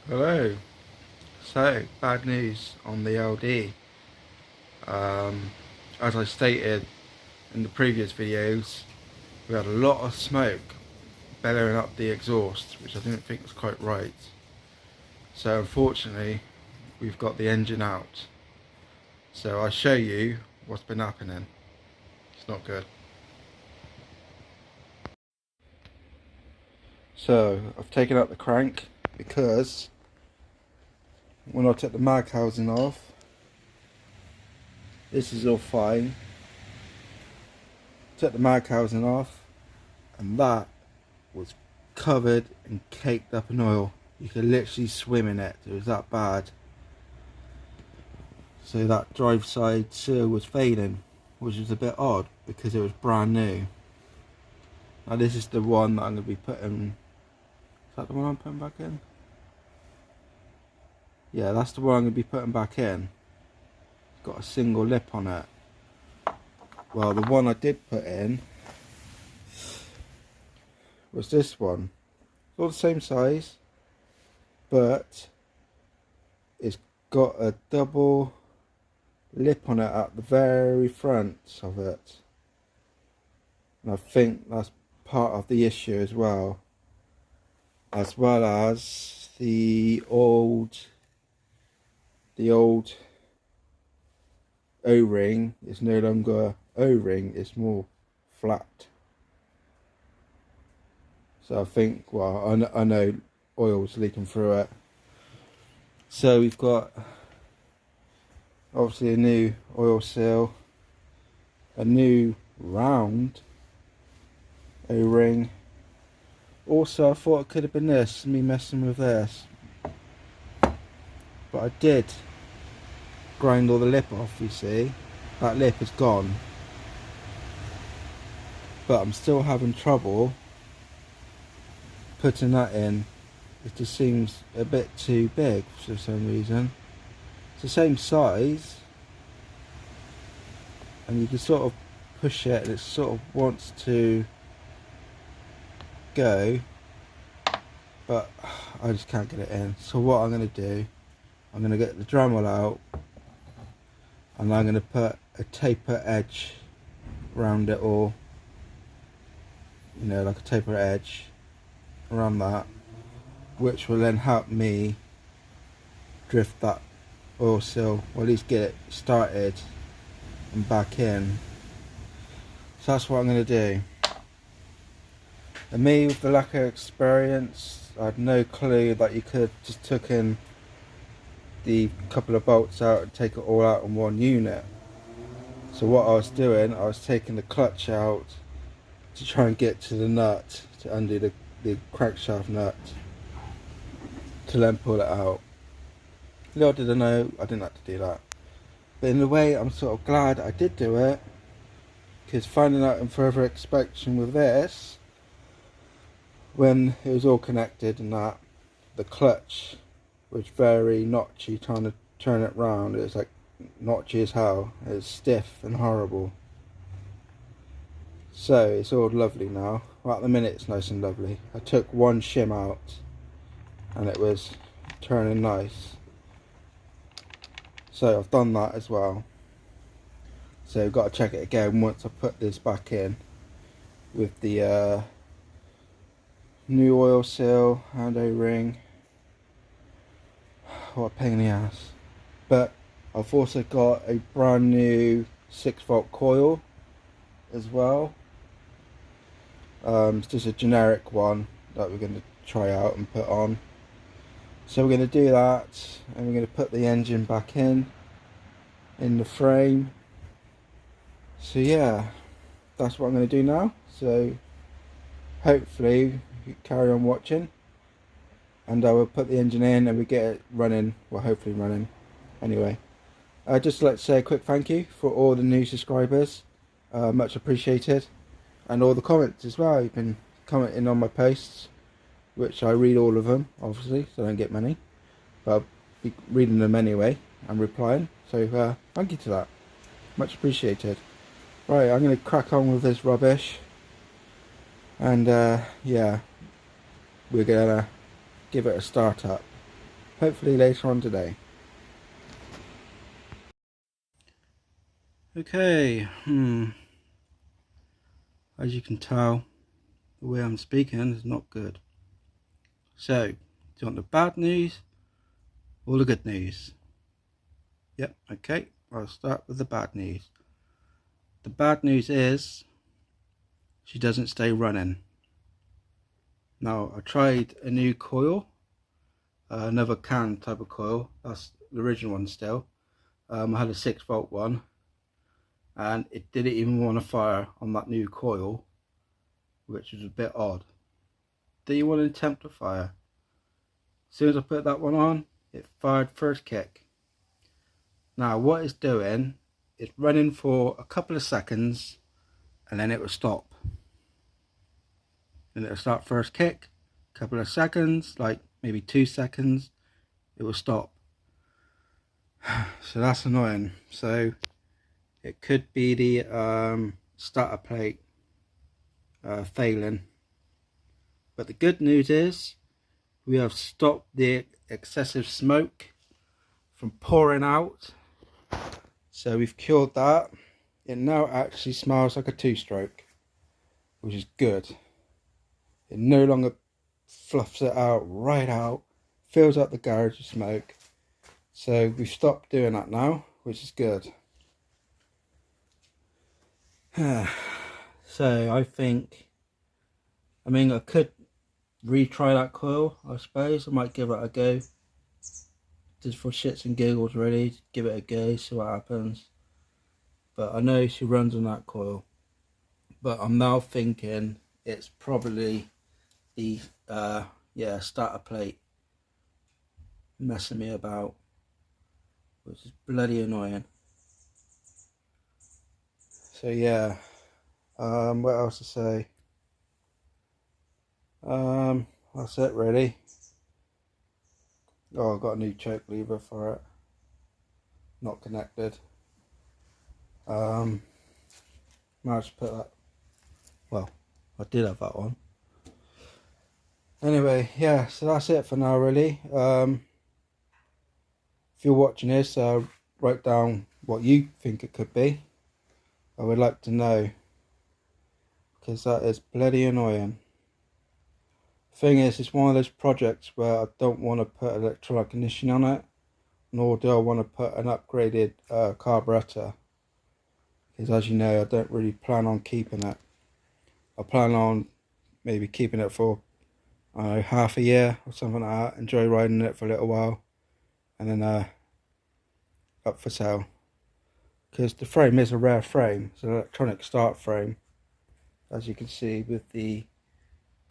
Hello. So, bad news on the LD. As I stated in the previous videos, we had a lot of smoke bellowing up the exhaust, which I didn't think was quite right. So unfortunately, we've got the engine out. So I'll show you what's been happening. It's not good. So I've taken out the crank because when I took the mag housing off, this is all fine. Took the mag housing off and that was covered and caked up in oil. You could literally swim in it. It was that bad. So that drive side seal was fading, which was a bit odd because it was brand new. Now this is the one that I'm going to be putting. Is that the one I'm putting back in? Yeah, that's the one I'm going to be putting back in. It's got a single lip on it. Well, the one I did put in was this one. It's all the same size, but it's got a double lip on it at the very front of it, and I think that's part of the issue as well as the old O-ring is no longer O-ring, it's more flat. So I think, well, I know oil's leaking through it. So we've got obviously a new oil seal, a new round O-ring. Also I thought it could have been this, me messing with this, but I did grind all the lip off. You see, that lip is gone, but I'm still having trouble putting that in. It just seems a bit too big for some reason. It's the same size and you can sort of push it and it sort of wants to go, but I just can't get it in. So what I'm going to do, I'm going to get the Dremel out and I'm going to put a taper edge around it all, you know, like a taper edge around that, which will then help me drift that oil seal, or at least get it started and back in. So that's what I'm going to do. And me, with the lack of experience, I had no clue that you could just took in the couple of bolts out and take it all out in one unit. So what I was doing, I was taking the clutch out to try and get to the nut, to undo the crankshaft nut, to then pull it out. Little did I know I didn't have to do that. But in a way, I'm sort of glad I did do it, because finding out in further inspection with this, when it was all connected and that, the clutch was very notchy, trying to turn it round. It was like notchy as hell. It was stiff and horrible. So it's all lovely now. Well, at the minute it's nice and lovely. I took one shim out and it was turning nice. So I've done that as well. So I've got to check it again once I put this back in with the new oil seal and O-ring. What a pain in the ass. But I've also got a brand new 6-volt coil as well. It's just a generic one that we're going to try out and put on. So we're going to do that, and we're going to put the engine back in the frame. So yeah, that's what I'm going to do now. So hopefully you carry on watching, and I will put the engine in and we get it running, well, hopefully running. Anyway, I'd just like to say a quick thank you for all the new subscribers, much appreciated, and all the comments as well. You've been commenting on my posts, which I read all of them, obviously, so I don't get many, but I'll be reading them anyway and replying. So thank you to that, much appreciated. Right, I'm going to crack on with this rubbish, and yeah, we're going to give it a start up. hopefully later on today. Okay, as you can tell, the way I'm speaking is not good. So, do you want the bad news or the good news? Yep, okay, I'll start with the bad news. The bad news is she doesn't stay running. Now, I tried a new coil, another can type of coil, that's the original one still. I had a 6-volt one, and it didn't even want to fire on that new coil, which was a bit odd. Didn't want to attempt to fire. As soon as I put that one on, it fired first kick. Now what it's doing, it's running for a couple of seconds and then it will stop. And it'll start first kick, a couple of seconds, like maybe 2 seconds, it will stop. So that's annoying. So it could be the starter plate failing. But the good news is we have stopped the excessive smoke from pouring out. So we've cured that. It now actually smells like a 2-stroke, which is good. It no longer fluffs it out, right out, fills up the garage with smoke. So we've stopped doing that now, which is good. So I think, I mean, I could retry that coil, I suppose. I might give it a go. Just for shits and giggles, really. Give it a go, see what happens. But I know she runs on that coil. But I'm now thinking it's probably the starter plate messing me about, which is bloody annoying. So yeah, what else to say? That's it really. Oh, I've got a new choke lever for it, not connected. Might just put that, well, I did have that on. Anyway, yeah, so that's it for now really. If you're watching this, write down what you think it could be. I would like to know, because that is bloody annoying. Thing is, it's one of those projects where I don't want to put electronic ignition on it, nor do I want to put an upgraded carburetor, because as you know, I don't really plan on keeping it. I plan on maybe keeping it for half a year or something like that, enjoy riding it for a little while, and then up for sale. Because the frame is a rare frame. It's an electronic start frame, as you can see with the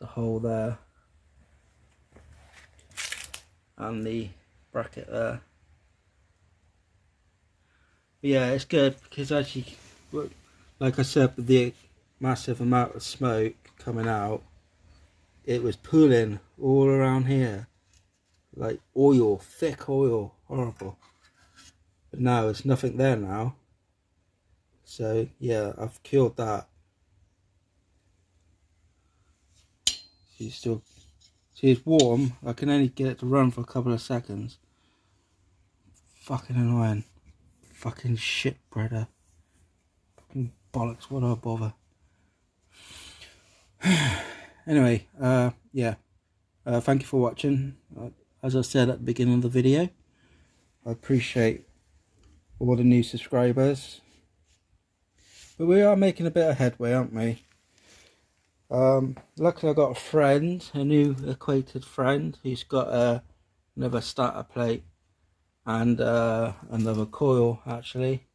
hole there and the bracket there. But yeah, it's good because actually, like I said, with the massive amount of smoke coming out, it was pooling all around here, like oil, thick oil, horrible. But now it's nothing there now. So yeah, I've cured that. See, it's warm. I can only get it to run for a couple of seconds. Fucking annoying. Fucking shit, brother. Fucking bollocks, what do I bother? Anyway, yeah. Thank you for watching. As I said at the beginning of the video, I appreciate all the new subscribers. But we are making a bit of headway, aren't we? Luckily I got a friend, a new acquainted friend, who's got another starter plate and another coil actually,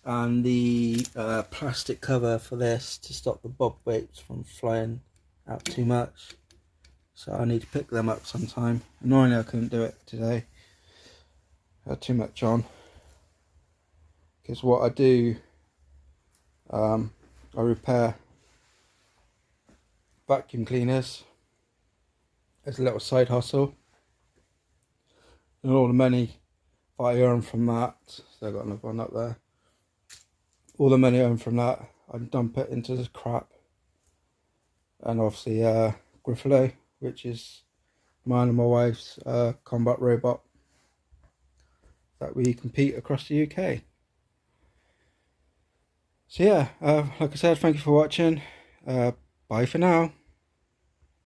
and the plastic cover for this to stop the bob weights from flying out too much. So I need to pick them up sometime. Annoyingly I couldn't do it today, I had too much on, because what I do, I repair vacuum cleaners as a little side hustle, and all the money I earn from that, so I've got another one up there, all the money I earn from that I dump it into this crap. And obviously Griffalo, which is mine and my wife's combat robot that we compete across the UK. So yeah, like I said, thank you for watching. Bye for now.